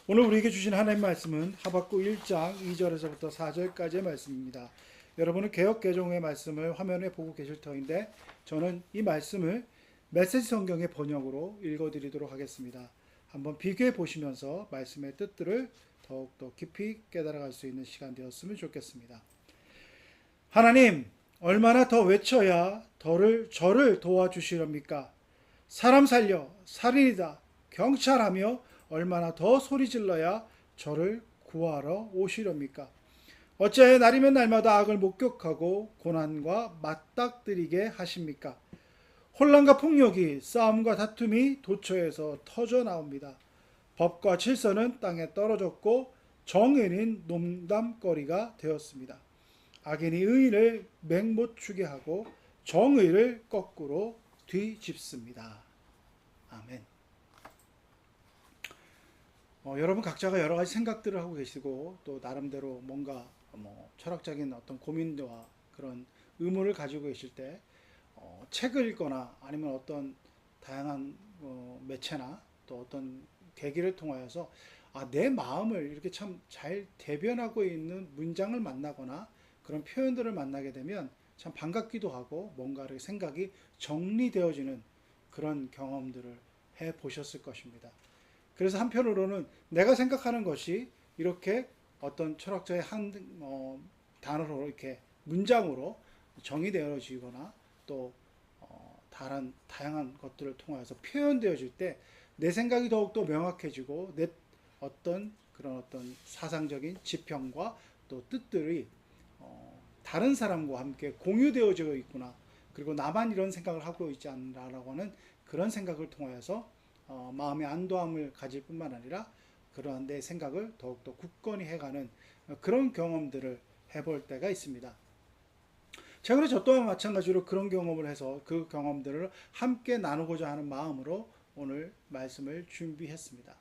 오늘 우리에게 주신 하나님 말씀은 하박국 1장 2절에서부터 4절까지의 말씀입니다. 여러분은 개역 개정의 말씀을 화면에 보고 계실 터인데 저는 이 말씀을 메시지 성경의 번역으로 읽어드리도록 하겠습니다. 한번 비교해 보시면서 말씀의 뜻들을 더욱더 깊이 깨달아갈 수 있는 시간 되었으면 좋겠습니다. 하나님, 얼마나 더 외쳐야 저를 도와주시렵니까? 사람 살려, 살인이다, 경찰하며 얼마나 더 소리질러야 저를 구하러 오시렵니까? 어찌하여 날이면 날마다 악을 목격하고 고난과 맞닥뜨리게 하십니까? 혼란과 폭력이, 싸움과 다툼이 도처에서 터져 나옵니다. 법과 질서는 땅에 떨어졌고 정의는 농담거리가 되었습니다. 악인이 의인을 맹못추게 하고 정의를 거꾸로 뒤집습니다. 아멘. 여러분 각자가 여러 가지 생각들을 하고 계시고 또 나름대로 뭔가 철학적인 어떤 고민과 그런 의문을 가지고 계실 때 책을 읽거나 아니면 어떤 다양한 매체나 또 어떤 계기를 통하여서 내 마음을 이렇게 참 잘 대변하고 있는 문장을 만나거나 그런 표현들을 만나게 되면 참 반갑기도 하고 뭔가 이렇게 생각이 정리되어지는 그런 경험들을 해 보셨을 것입니다. 그래서 한편으로는 내가 생각하는 것이 이렇게 어떤 철학자의 한 단어로 이렇게 문장으로 정의되어지거나 또 다른 다양한 것들을 통해서 표현되어질 때 내 생각이 더욱더 명확해지고 내 어떤 그런 어떤 사상적인 지평과 또 뜻들이 다른 사람과 함께 공유되어져 있구나. 그리고 나만 이런 생각을 하고 있지 않나라고 하는 그런 생각을 통하여서 마음의 안도함을 가질 뿐만 아니라 그러한 내 생각을 더욱더 굳건히 해가는 그런 경험들을 해볼 때가 있습니다. 최근에 저 또한 마찬가지로 그런 경험을 해서 그 경험들을 함께 나누고자 하는 마음으로 오늘 말씀을 준비했습니다.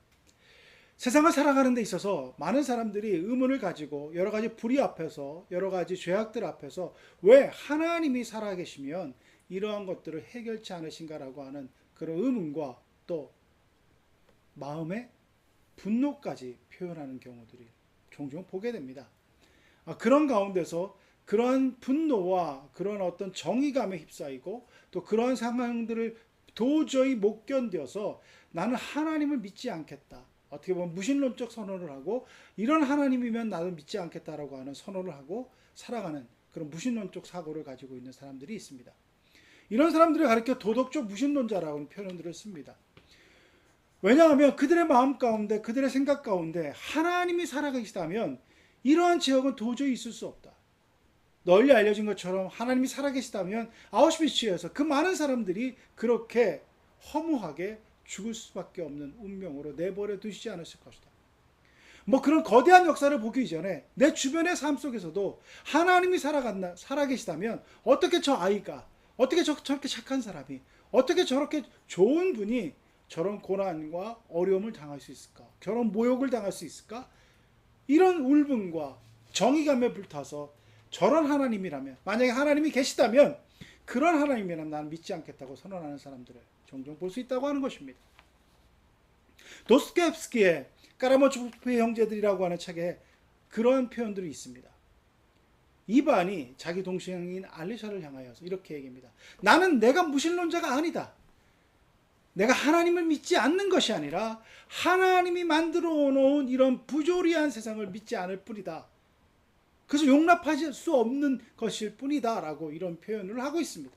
세상을 살아가는 데 있어서 많은 사람들이 의문을 가지고 여러 가지 불의 앞에서 여러 가지 죄악들 앞에서 왜 하나님이 살아계시면 이러한 것들을 해결치 않으신가라고 하는 그런 의문과 또 마음의 분노까지 표현하는 경우들이 종종 보게 됩니다. 그런 가운데서 그러한 분노와 그런 어떤 정의감에 휩싸이고 또 그러한 상황들을 도저히 못 견뎌서 나는 하나님을 믿지 않겠다. 어떻게 보면 무신론적 선언을 하고 이런 하나님이면 나도 믿지 않겠다라고 하는 선언을 하고 살아가는 그런 무신론적 사고를 가지고 있는 사람들이 있습니다. 이런 사람들을 가리켜 도덕적 무신론자라고 표현들을 씁니다. 왜냐하면 그들의 마음 가운데 그들의 생각 가운데 하나님이 살아계시다면 이러한 지역은 도저히 있을 수 없다. 널리 알려진 것처럼 하나님이 살아계시다면 아우슈비츠에서 그 많은 사람들이 그렇게 허무하게 죽을 수밖에 없는 운명으로 내버려 두시지 않으실 것이다. 그런 거대한 역사를 보기 이전에 내 주변의 삶 속에서도 하나님이 살아계시다면 어떻게 저 아이가, 어떻게 저렇게 착한 사람이, 어떻게 저렇게 좋은 분이 저런 고난과 어려움을 당할 수 있을까? 저런 모욕을 당할 수 있을까? 이런 울분과 정의감에 불타서 저런 하나님이라면, 만약에 하나님이 계시다면 그런 하나님이라면 나는 믿지 않겠다고 선언하는 사람들을 종종 볼 수 있다고 하는 것입니다. 도스토옙스키의 까라모초프의 형제들이라고 하는 책에 그런 표현들이 있습니다. 이반이 자기 동생인 알리샤를 향하여서 이렇게 얘기합니다. 나는 내가 무신론자가 아니다. 내가 하나님을 믿지 않는 것이 아니라 하나님이 만들어 놓은 이런 부조리한 세상을 믿지 않을 뿐이다. 그래서 용납할 수 없는 것일 뿐이다 라고 이런 표현을 하고 있습니다.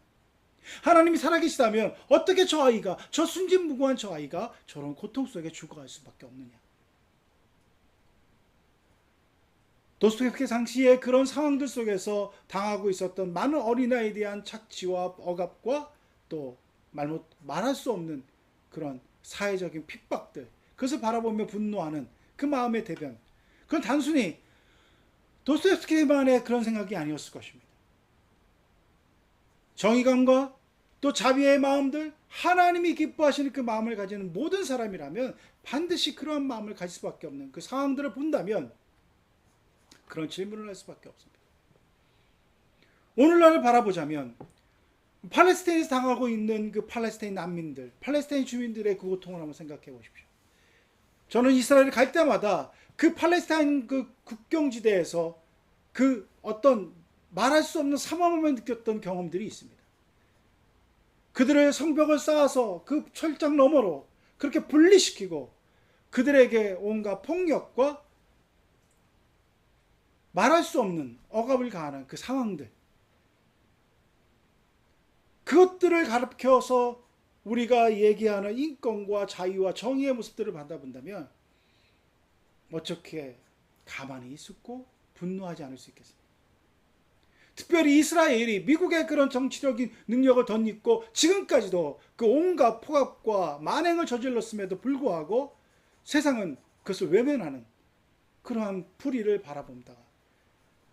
하나님이 살아계시다면 어떻게 저 아이가, 저 순진무구한 저 아이가 저런 고통 속에 죽어갈 수밖에 없느냐. 도스토옙스키 당시에 그런 상황들 속에서 당하고 있었던 많은 어린아이에 대한 착취와 억압과 또 말할 수 없는 그런 사회적인 핍박들, 그것을 바라보며 분노하는 그 마음의 대변, 그건 단순히 도스토옙스키만의 그런 생각이 아니었을 것입니다. 정의감과 또 자비의 마음들, 하나님이 기뻐하시는 그 마음을 가지는 모든 사람이라면 반드시 그러한 마음을 가질 수밖에 없는 그 상황들을 본다면 그런 질문을 할 수밖에 없습니다. 오늘날을 바라보자면 팔레스타인에서 당하고 있는 그 팔레스타인 난민들, 팔레스타인 주민들의 그 고통을 한번 생각해 보십시오. 저는 이스라엘 갈 때마다 그 팔레스타인 그 국경지대에서 그 어떤 말할 수 없는 사모함을 느꼈던 경험들이 있습니다. 그들의 성벽을 쌓아서 그 철장 너머로 그렇게 분리시키고 그들에게 온갖 폭력과 말할 수 없는 억압을 가하는 그 상황들, 그것들을 가르쳐서 우리가 얘기하는 인권과 자유와 정의의 모습들을 받아본다면 어떻게 가만히 있었고 분노하지 않을 수 있겠습니까? 특별히 이스라엘이 미국의 그런 정치적인 능력을 덧입고 지금까지도 그 온갖 폭압과 만행을 저질렀음에도 불구하고 세상은 그것을 외면하는 그러한 풀이를 바라봅니다.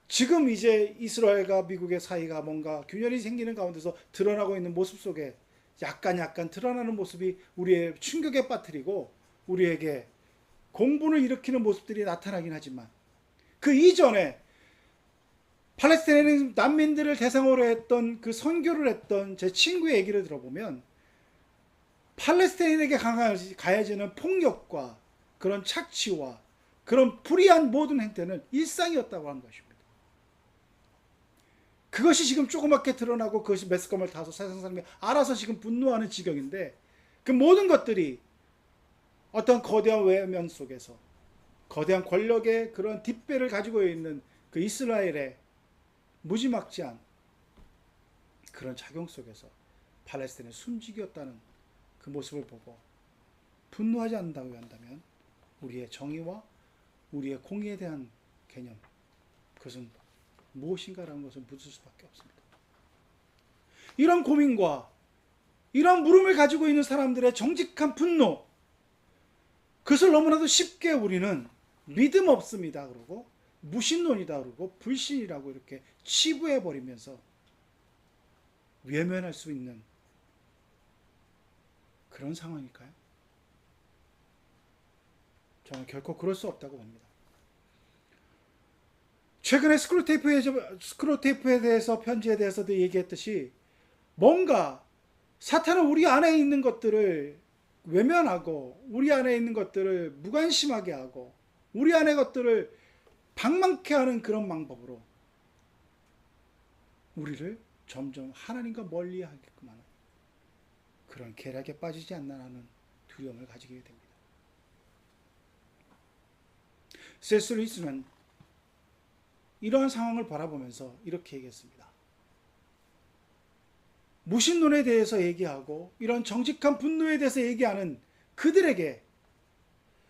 지금 이제 이스라엘과 미국의 사이가 뭔가 균열이 생기는 가운데서 드러나고 있는 모습 속에 약간 드러나는 모습이 우리의 충격에 빠뜨리고 우리에게 공분을 일으키는 모습들이 나타나긴 하지만 그 이전에 팔레스타인 난민들을 대상으로 했던 그 선교를 했던 제 친구의 얘기를 들어보면 팔레스타인에게 가해지는 폭력과 그런 착취와 그런 불의한 모든 행태는 일상이었다고 하는 것입니다. 그것이 지금 조그맣게 드러나고 그것이 매스컴을 타서 세상 사람이 알아서 지금 분노하는 지경인데 그 모든 것들이 어떤 거대한 외면 속에서 거대한 권력의 그런 뒷배를 가지고 있는 그 이스라엘의 무지막지한 그런 작용 속에서 팔레스타인의 숨지기였다는 그 모습을 보고 분노하지 않는다고 한다면 우리의 정의와 우리의 공의에 대한 개념, 그것은 무엇인가라는 것을 묻을 수밖에 없습니다. 이런 고민과 이런 물음을 가지고 있는 사람들의 정직한 분노, 그것을 너무나도 쉽게 우리는 믿음 없습니다 그러고 무신론이다 그러고 불신이라고 이렇게 치부해버리면서 외면할 수 있는 그런 상황일까요? 저는 결코 그럴 수 없다고 봅니다. 최근에 스크루테이프에 대해서 편지에 대해서도 얘기했듯이 뭔가 사탄은 우리 안에 있는 것들을 외면하고 우리 안에 있는 것들을 무관심하게 하고 우리 안의 것들을 방망케 하는 그런 방법으로 우리를 점점 하나님과 멀리 하게끔 하는 그런 계략에 빠지지 않나라는 두려움을 가지게 됩니다. C.S. 루이스는 이러한 상황을 바라보면서 이렇게 얘기했습니다. 무신론에 대해서 얘기하고 이런 정직한 분노에 대해서 얘기하는 그들에게,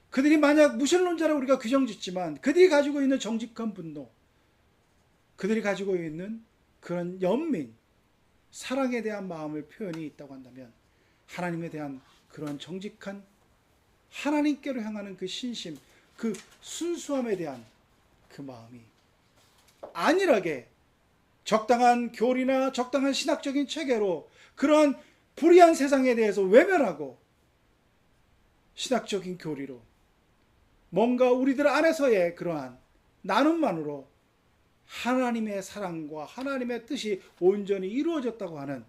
그들이 만약 무신론자라 우리가 규정짓지만 그들이 가지고 있는 정직한 분노, 그들이 가지고 있는 그런 연민, 사랑에 대한 마음을 표현이 있다고 한다면 하나님에 대한 그런 정직한 하나님께로 향하는 그 신심, 그 순수함에 대한 그 마음이 안일하게 적당한 교리나 적당한 신학적인 체계로 그러한 불의한 세상에 대해서 외면하고 신학적인 교리로 뭔가 우리들 안에서의 그러한 나눔만으로 하나님의 사랑과 하나님의 뜻이 온전히 이루어졌다고 하는,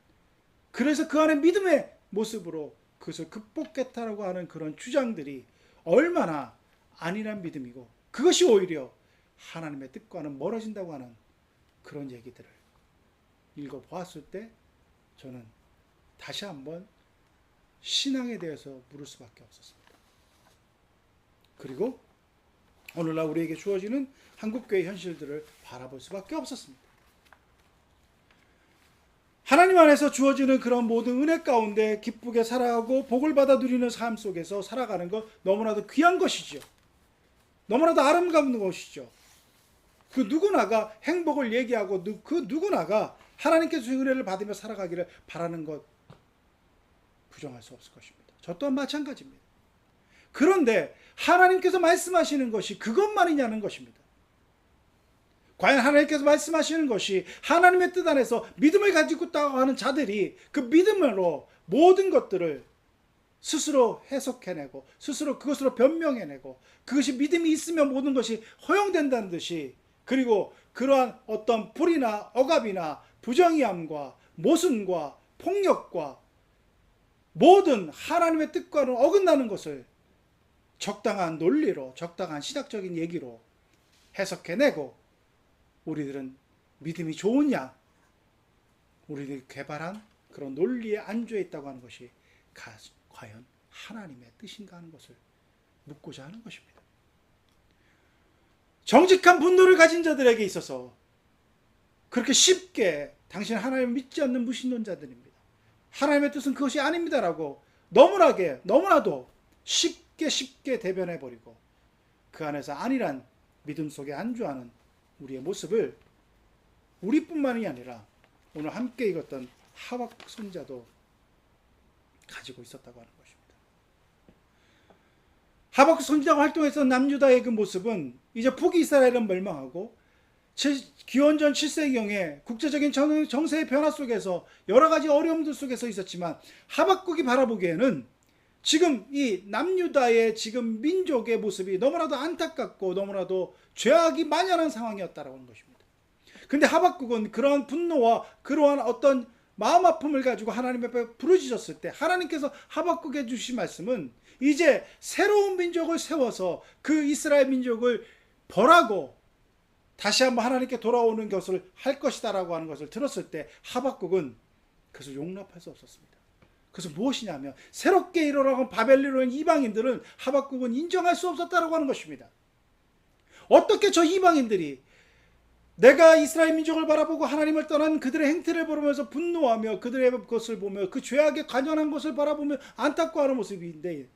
그래서 그 안에 믿음의 모습으로 그것을 극복했다라고 하는 그런 주장들이 얼마나 안일한 믿음이고 그것이 오히려 하나님의 뜻과는 멀어진다고 하는 그런 얘기들을 읽어보았을 때 저는 다시 한번 신앙에 대해서 물을 수밖에 없었습니다. 그리고 오늘날 우리에게 주어지는 한국교회 현실들을 바라볼 수밖에 없었습니다. 하나님 안에서 주어지는 그런 모든 은혜 가운데 기쁘게 살아가고 복을 받아 누리는 삶 속에서 살아가는 것 너무나도 귀한 것이죠. 너무나도 아름다운 것이죠. 그 누구나가 행복을 얘기하고 그 누구나가 하나님께서 은혜를 받으며 살아가기를 바라는 것 부정할 수 없을 것입니다. 저 또한 마찬가지입니다. 그런데 하나님께서 말씀하시는 것이 그것만이냐는 것입니다. 과연 하나님께서 말씀하시는 것이 하나님의 뜻 안에서 믿음을 가지고 있다고 하는 자들이 그 믿음으로 모든 것들을 스스로 해석해내고 스스로 그것으로 변명해내고 그것이 믿음이 있으면 모든 것이 허용된다는 듯이, 그리고 그러한 어떤 불이나 억압이나 부정의함과 모순과 폭력과 모든 하나님의 뜻과는 어긋나는 것을 적당한 논리로, 적당한 신학적인 얘기로 해석해내고 우리들은 믿음이 좋은 양, 우리들이 개발한 그런 논리에 안주해 있다고 하는 것이 과연 하나님의 뜻인가 하는 것을 묻고자 하는 것입니다. 정직한 분노를 가진 자들에게 있어서 그렇게 쉽게 당신은 하나님을 믿지 않는 무신론자들입니다. 하나님의 뜻은 그것이 아닙니다라고 너무나도 쉽게 대변해버리고 그 안에서 안일한 믿음 속에 안주하는 우리의 모습을 우리뿐만이 아니라 오늘 함께 읽었던 하박국 선지자도 가지고 있었다고 하는 것입니다. 하박국 선지자가 활동했던 남유다의 그 모습은 이제 북이스라엘은 멸망하고 기원전 7세기경에 국제적인 정세의 변화 속에서 여러 가지 어려움들 속에서 있었지만 하박국이 바라보기에는 지금 이 남유다의 지금 민족의 모습이 너무나도 안타깝고 너무나도 죄악이 만연한 상황이었다라고 하는 것입니다. 근데 하박국은 그러한 분노와 그러한 어떤 마음 아픔을 가지고 하나님 앞에 부르짖었을 때 하나님께서 하박국에 주신 말씀은 이제 새로운 민족을 세워서 그 이스라엘 민족을 벌하고 다시 한번 하나님께 돌아오는 것을 할 것이다라고 하는 것을 들었을 때 하박국은 그것을 용납할 수 없었습니다. 그래서 무엇이냐면 새롭게 일어나고 바벨론에 온 이방인들은 하박국은 인정할 수 없었다라고 하는 것입니다. 어떻게 저 이방인들이 내가 이스라엘 민족을 바라보고 하나님을 떠난 그들의 행태를 보면서 분노하며 그들의 것을 보며 그 죄악에 관연한 것을 바라보며 안타까워하는 모습인데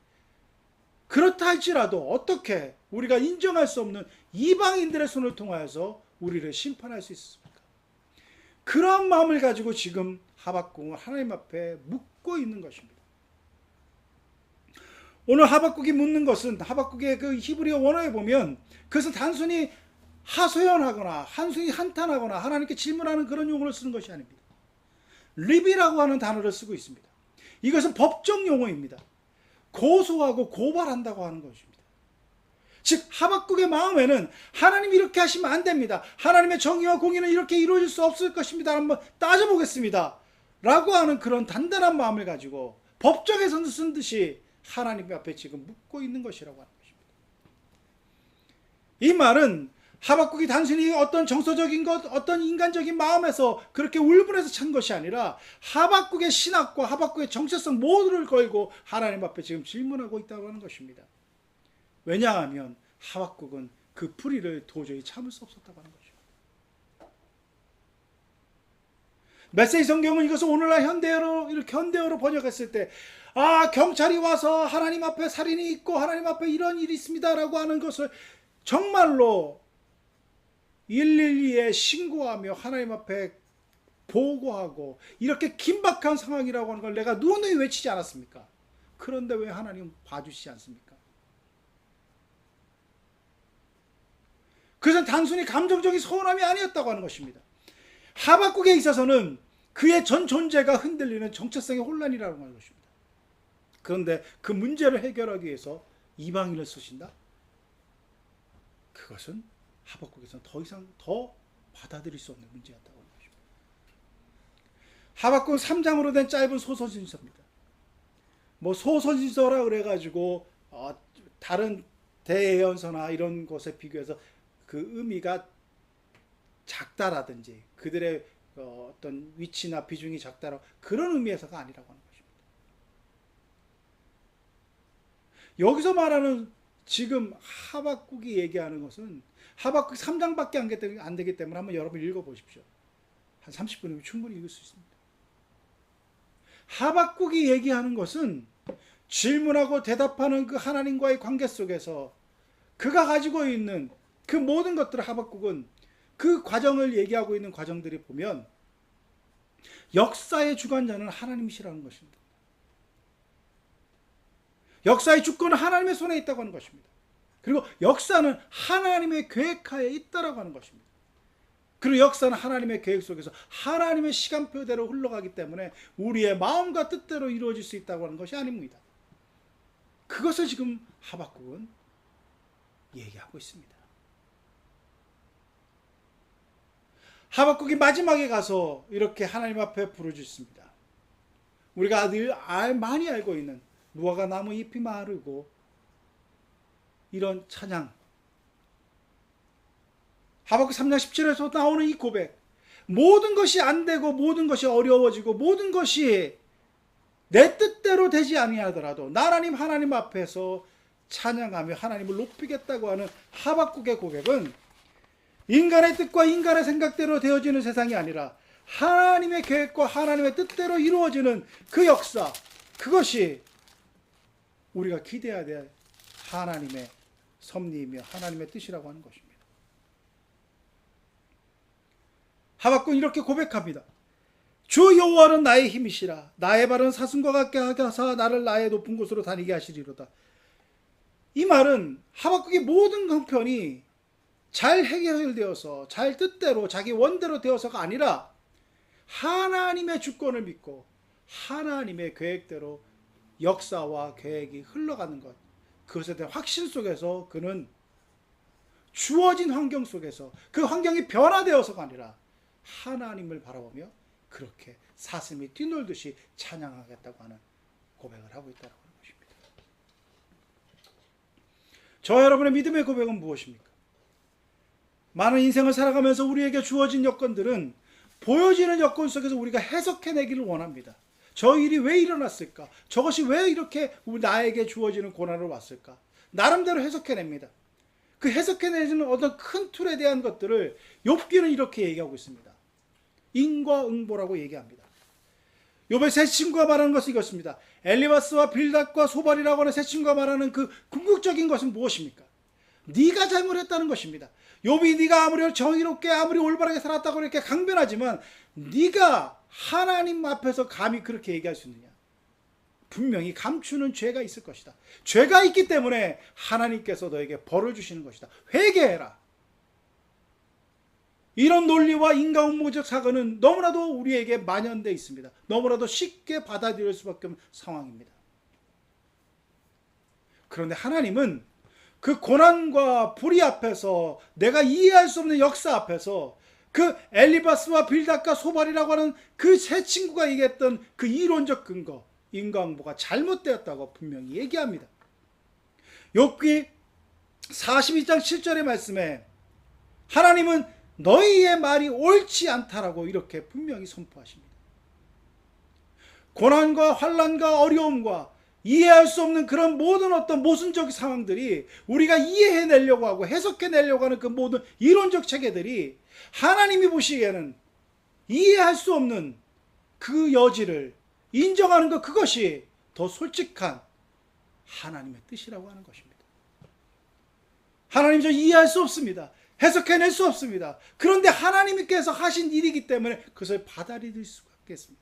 그렇다 할지라도 어떻게 우리가 인정할 수 없는 이방인들의 손을 통하여서 우리를 심판할 수 있습니까? 그러한 마음을 가지고 지금 하박국은 하나님 앞에 묻고 있는 것입니다. 오늘 하박국이 묻는 것은 하박국의 그 히브리어 원어에 보면 그것은 단순히 하소연하거나 한탄하거나 하나님께 질문하는 그런 용어를 쓰는 것이 아닙니다. 립이라고 하는 단어를 쓰고 있습니다. 이것은 법정 용어입니다. 고소하고 고발한다고 하는 것입니다. 즉 하박국의 마음에는 하나님이 이렇게 하시면 안 됩니다. 하나님의 정의와 공의는 이렇게 이루어질 수 없을 것입니다. 한번 따져보겠습니다. 라고 하는 그런 단단한 마음을 가지고 법정에서 쓴 듯이 하나님 앞에 지금 묻고 있는 것이라고 하는 것입니다. 이 말은 하박국이 단순히 어떤 정서적인 것, 어떤 인간적인 마음에서 그렇게 울분해서 찬 것이 아니라 하박국의 신학과 하박국의 정체성 모두를 걸고 하나님 앞에 지금 질문하고 있다고 하는 것입니다. 왜냐하면 하박국은 그 불의를 도저히 참을 수 없었다고 하는 것입니다. 메시지 성경은 이것을 오늘날 현대어로 번역했을 때 경찰이 와서 하나님 앞에 살인이 있고 하나님 앞에 이런 일이 있습니다라고 하는 것을 정말로 112에 신고하며 하나님 앞에 보고하고 이렇게 긴박한 상황이라고 하는 걸 내가 누누이 외치지 않았습니까? 그런데 왜 하나님은 봐주시지 않습니까? 그것은 단순히 감정적인 서운함이 아니었다고 하는 것입니다. 하박국에 있어서는 그의 전 존재가 흔들리는 정체성의 혼란이라고 하는 것입니다. 그런데 그 문제를 해결하기 위해서 이방인을 쓰신다? 그것은 하박국에서는 더 이상 더 받아들일 수 없는 문제였다고 하는 것입니다. 하박국 3장으로 된 짧은 소설진서입니다. 소설진서라 그래가지고 다른 대예언서나 이런 것에 비교해서 그 의미가 작다라든지 그들의 어떤 위치나 비중이 작다라고 그런 의미에서가 아니라고 하는 것입니다. 여기서 말하는 지금 하박국이 얘기하는 것은 하박국 3장밖에 안 되기 때문에 한번 여러분 읽어보십시오. 한 30분이면 충분히 읽을 수 있습니다. 하박국이 얘기하는 것은 질문하고 대답하는 그 하나님과의 관계 속에서 그가 가지고 있는 그 모든 것들을 하박국은 그 과정을 얘기하고 있는 과정들이 보면 역사의 주관자는 하나님이시라는 것입니다. 역사의 주권은 하나님의 손에 있다고 하는 것입니다. 그리고 역사는 하나님의 계획하에 있다라고 하는 것입니다. 그리고 역사는 하나님의 계획 속에서 하나님의 시간표대로 흘러가기 때문에 우리의 마음과 뜻대로 이루어질 수 있다고 하는 것이 아닙니다. 그것을 지금 하박국은 얘기하고 있습니다. 하박국이 마지막에 가서 이렇게 하나님 앞에 부르짖습니다. 우리가 늘 많이 알고 있는 무화과 나무 잎이 마르고 이런 찬양. 하박국 3장 17절에서 나오는 이 고백. 모든 것이 안 되고 모든 것이 어려워지고 모든 것이 내 뜻대로 되지 아니하더라도 하나님 앞에서 찬양하며 하나님을 높이겠다고 하는 하박국의 고백은 인간의 뜻과 인간의 생각대로 되어지는 세상이 아니라 하나님의 계획과 하나님의 뜻대로 이루어지는 그 역사, 그것이 우리가 기대해야 될 하나님의 섭리이며 하나님의 뜻이라고 하는 것입니다. 하박국은 이렇게 고백합니다. 주 여호와는 나의 힘이시라. 나의 발은 사슴과 같게 하게 하사 나를 나의 높은 곳으로 다니게 하시리로다. 이 말은 하박국의 모든 형편이 잘 해결되어서 잘 뜻대로 자기 원대로 되어서가 아니라 하나님의 주권을 믿고 하나님의 계획대로 역사와 계획이 흘러가는 것, 그것에 대한 확신 속에서 그는 주어진 환경 속에서 그 환경이 변화되어서가 아니라 하나님을 바라보며 그렇게 사슴이 뛰놀듯이 찬양하겠다고 하는 고백을 하고 있다는 것입니다. 저와 여러분의 믿음의 고백은 무엇입니까? 많은 인생을 살아가면서 우리에게 주어진 여건들은 보여지는 여건 속에서 우리가 해석해내기를 원합니다. 저 일이 왜 일어났을까? 저것이 왜 이렇게 나에게 주어지는 고난을 왔을까? 나름대로 해석해냅니다. 그 해석해내는 어떤 큰 틀에 대한 것들을 욥기는 이렇게 얘기하고 있습니다. 인과응보라고 얘기합니다. 욥의 세 친구가 말하는 것은 이것입니다. 엘리바스와 빌닷과 소발이라고 하는 세 친구가 말하는 그 궁극적인 것은 무엇입니까? 네가 잘못했다는 것입니다. 욥이 네가 아무리 정의롭게 아무리 올바르게 살았다고 이렇게 강변하지만 네가 하나님 앞에서 감히 그렇게 얘기할 수 있느냐? 분명히 감추는 죄가 있을 것이다. 죄가 있기 때문에 하나님께서 너에게 벌을 주시는 것이다. 회개해라. 이런 논리와 인과응보적 사고는 너무나도 우리에게 만연되어 있습니다. 너무나도 쉽게 받아들일 수밖에 없는 상황입니다. 그런데 하나님은 그 고난과 불의 앞에서 내가 이해할 수 없는 역사 앞에서 그 엘리바스와 빌닷과 소발이라고 하는 그 세 친구가 얘기했던 그 이론적 근거, 인과응보가 잘못되었다고 분명히 얘기합니다. 욥기 42장 7절의 말씀에 하나님은 너희의 말이 옳지 않다라고 이렇게 분명히 선포하십니다. 고난과 환난과 어려움과 이해할 수 없는 그런 모든 어떤 모순적 상황들이 우리가 이해해내려고 하고 해석해내려고 하는 그 모든 이론적 체계들이 하나님이 보시기에는 이해할 수 없는 그 여지를 인정하는 것, 그것이 더 솔직한 하나님의 뜻이라고 하는 것입니다. 하나님, 저 이해할 수 없습니다. 해석해낼 수 없습니다. 그런데 하나님께서 하신 일이기 때문에 그것을 받아들일 수가 있겠습니다.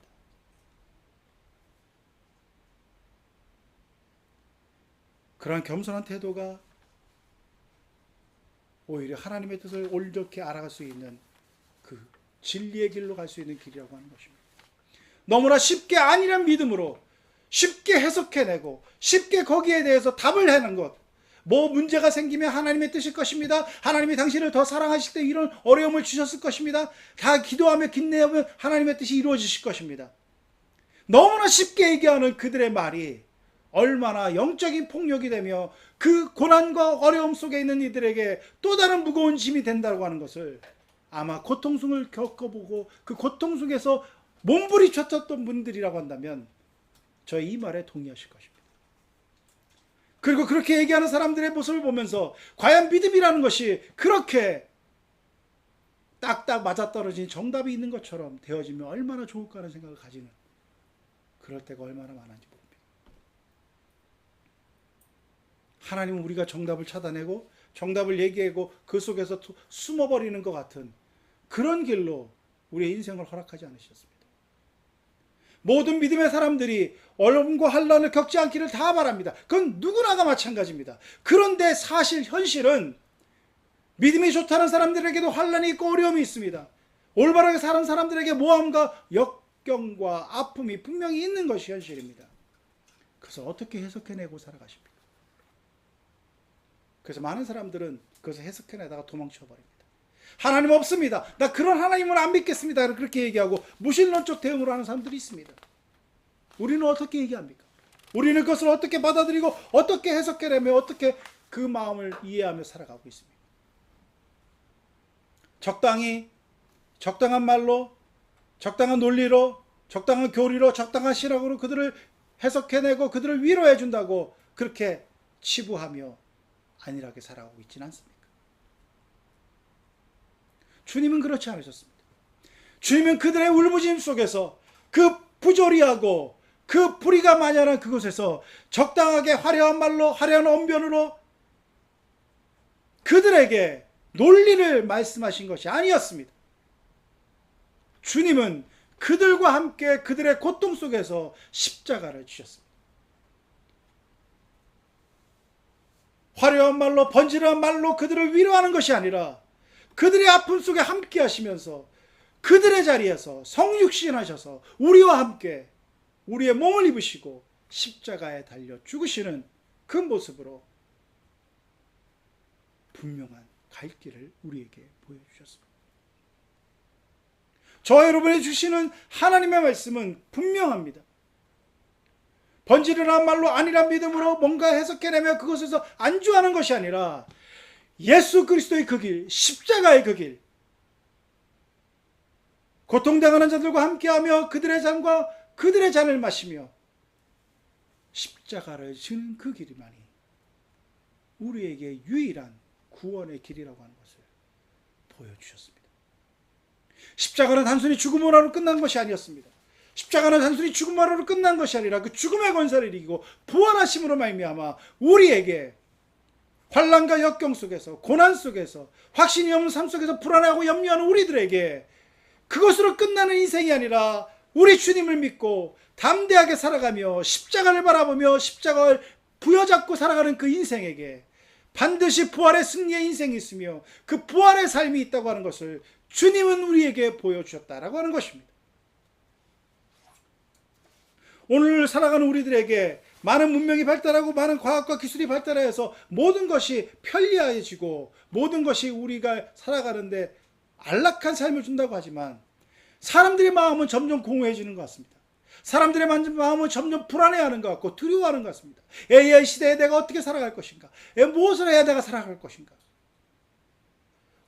그러한 겸손한 태도가 오히려 하나님의 뜻을 옳게 알아갈 수 있는 그 진리의 길로 갈 수 있는 길이라고 하는 것입니다. 너무나 쉽게 아니란 믿음으로 쉽게 해석해내고 쉽게 거기에 대해서 답을 해는 것, 뭐 문제가 생기면 하나님의 뜻일 것입니다. 하나님이 당신을 더 사랑하실 때 이런 어려움을 주셨을 것입니다. 다 기도하며 긴내하면 하나님의 뜻이 이루어지실 것입니다. 너무나 쉽게 얘기하는 그들의 말이 얼마나 영적인 폭력이 되며 그 고난과 어려움 속에 있는 이들에게 또 다른 무거운 짐이 된다고 하는 것을 아마 고통을 겪어보고 그 고통 속에서 몸부림쳤던 분들이라고 한다면 저희 이 말에 동의하실 것입니다. 그리고 그렇게 얘기하는 사람들의 모습을 보면서 과연 믿음이라는 것이 그렇게 딱딱 맞아떨어진 정답이 있는 것처럼 되어지면 얼마나 좋을까 하는 생각을 가지는 그럴 때가 얼마나 많은지 모릅니다. 하나님은 우리가 정답을 찾아내고 정답을 얘기하고 그 속에서 숨어버리는 것 같은 그런 길로 우리의 인생을 허락하지 않으셨습니다. 모든 믿음의 사람들이 어려움과 환난을 겪지 않기를 다 바랍니다. 그건 누구나가 마찬가지입니다. 그런데 사실 현실은 믿음이 좋다는 사람들에게도 환난이 있고 어려움이 있습니다. 올바르게 사는 사람들에게 모함과 역경과 아픔이 분명히 있는 것이 현실입니다. 그래서 어떻게 해석해내고 살아가십니까? 그래서 많은 사람들은 그것을 해석해내다가 도망쳐버립니다. 하나님 없습니다. 나 그런 하나님을 안 믿겠습니다. 그렇게 얘기하고 무신론적 대응을 하는 사람들이 있습니다. 우리는 어떻게 얘기합니까? 우리는 그것을 어떻게 받아들이고 어떻게 해석해내며 어떻게 그 마음을 이해하며 살아가고 있습니다. 적당히, 적당한 말로, 적당한 논리로, 적당한 교리로, 적당한 신학으로 그들을 해석해내고 그들을 위로해 준다고 그렇게 치부하며 안일하게 살아가고 있지는 않습니까? 주님은 그렇지 않으셨습니다. 주님은 그들의 울부짖음 속에서 그 부조리하고 그 불의가 만연한 그곳에서 적당하게 화려한 말로, 화려한 언변으로 그들에게 논리를 말씀하신 것이 아니었습니다. 주님은 그들과 함께 그들의 고통 속에서 십자가를 지셨습니다. 화려한 말로, 번지르한 말로 그들을 위로하는 것이 아니라 그들의 아픔 속에 함께 하시면서 그들의 자리에서 성육신하셔서 우리와 함께 우리의 몸을 입으시고 십자가에 달려 죽으시는 그 모습으로 분명한 갈 길을 우리에게 보여주셨습니다. 저 여러분이 주시는 하나님의 말씀은 분명합니다. 번지르한 말로 아니란 믿음으로 뭔가 해석해내며 그것에서 안주하는 것이 아니라 예수 그리스도의 그 길, 십자가의 그 길, 고통당하는 자들과 함께하며 그들의 잔과 그들의 잔을 마시며 십자가를 지는 그 길이만이 우리에게 유일한 구원의 길이라고 하는 것을 보여주셨습니다. 십자가는 단순히 죽음으로 끝난 것이 아니었습니다. 십자가는 단순히 죽음으로 끝난 것이 아니라 그 죽음의 권세를 이기고 부활하심으로 말미암아 우리에게 환난과 역경 속에서, 고난 속에서, 확신이 없는 삶 속에서 불안해하고 염려하는 우리들에게 그것으로 끝나는 인생이 아니라 우리 주님을 믿고 담대하게 살아가며 십자가를 바라보며 십자가를 부여잡고 살아가는 그 인생에게 반드시 부활의 승리의 인생이 있으며 그 부활의 삶이 있다고 하는 것을 주님은 우리에게 보여주셨다라고 하는 것입니다. 오늘 살아가는 우리들에게 많은 문명이 발달하고 많은 과학과 기술이 발달해서 모든 것이 편리해지고 모든 것이 우리가 살아가는데 안락한 삶을 준다고 하지만 사람들의 마음은 점점 공허해지는 것 같습니다. 사람들의 마음은 점점 불안해하는 것 같고 두려워하는 것 같습니다. AI 시대에 내가 어떻게 살아갈 것인가? 무엇을 해야 내가 살아갈 것인가?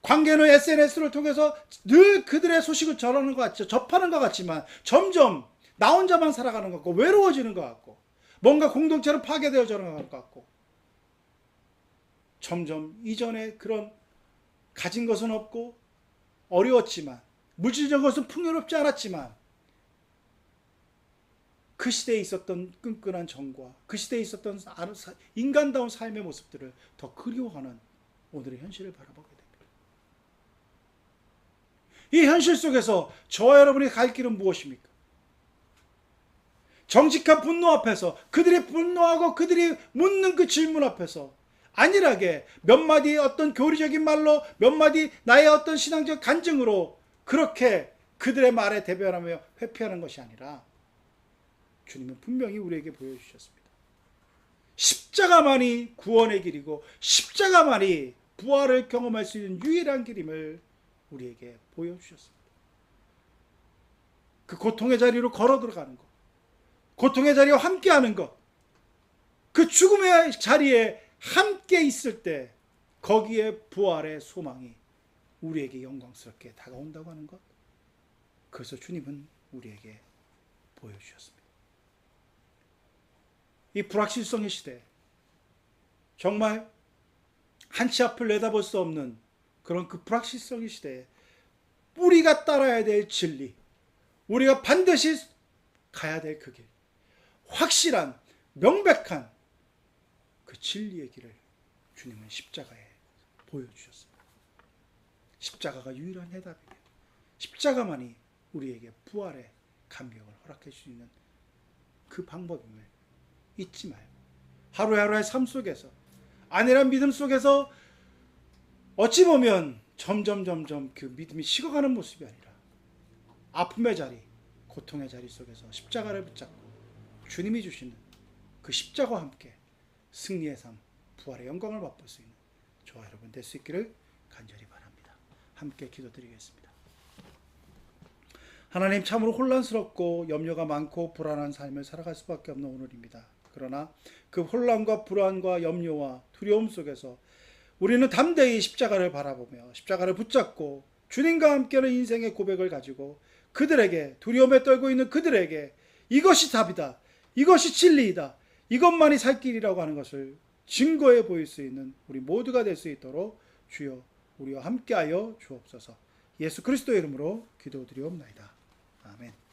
관계는 SNS를 통해서 늘 그들의 소식을 전하는 것 같죠. 접하는 것 같지만 점점 나 혼자만 살아가는 것 같고 외로워지는 것 같고 뭔가 공동체로 파괴되어져가는 것 같고 점점 이전에 그런 가진 것은 없고 어려웠지만 물질적인 것은 풍요롭지 않았지만 그 시대에 있었던 끈끈한 정과 그 시대에 있었던 인간다운 삶의 모습들을 더 그리워하는 오늘의 현실을 바라보게 됩니다. 이 현실 속에서 저와 여러분이 갈 길은 무엇입니까? 정직한 분노 앞에서 그들이 분노하고 그들이 묻는 그 질문 앞에서 안일하게 몇 마디 어떤 교리적인 말로 몇 마디 나의 어떤 신앙적 간증으로 그렇게 그들의 말에 대변하며 회피하는 것이 아니라 주님은 분명히 우리에게 보여주셨습니다. 십자가만이 구원의 길이고 십자가만이 부활을 경험할 수 있는 유일한 길임을 우리에게 보여주셨습니다. 그 고통의 자리로 걸어 들어가는 것, 고통의 자리와 함께하는 것, 그 죽음의 자리에 함께 있을 때 거기에 부활의 소망이 우리에게 영광스럽게 다가온다고 하는 것, 그래서 주님은 우리에게 보여주셨습니다. 이 불확실성의 시대, 정말 한치 앞을 내다볼 수 없는 그런 그 불확실성의 시대에 우리가 따라야 될 진리, 우리가 반드시 가야 될 그 길, 확실한 명백한 그 진리의 길을 주님은 십자가에 보여주셨습니다. 십자가가 유일한 해답이에요. 십자가만이 우리에게 부활의 감격을 허락해 줄 수 있는 그 방법임을 잊지 말고 하루하루의 삶 속에서 안일한 믿음 속에서 어찌 보면 점점 그 믿음이 식어가는 모습이 아니라 아픔의 자리, 고통의 자리 속에서 십자가를 붙잡고 주님이 주시는 그 십자가와 함께 승리의 삶, 부활의 영광을 맛볼 수 있는 저와 여러분 될 수 있기를 간절히 바랍니다. 함께 기도드리겠습니다. 하나님, 참으로 혼란스럽고 염려가 많고 불안한 삶을 살아갈 수밖에 없는 오늘입니다. 그러나 그 혼란과 불안과 염려와 두려움 속에서 우리는 담대히 십자가를 바라보며 십자가를 붙잡고 주님과 함께하는 인생의 고백을 가지고 그들에게, 두려움에 떨고 있는 그들에게 이것이 답이다, 이것이 진리이다, 이것만이 살 길이라고 하는 것을 증거해 보일 수 있는 우리 모두가 될 수 있도록 주여 우리와 함께하여 주옵소서. 예수 그리스도의 이름으로 기도드리옵나이다. 아멘.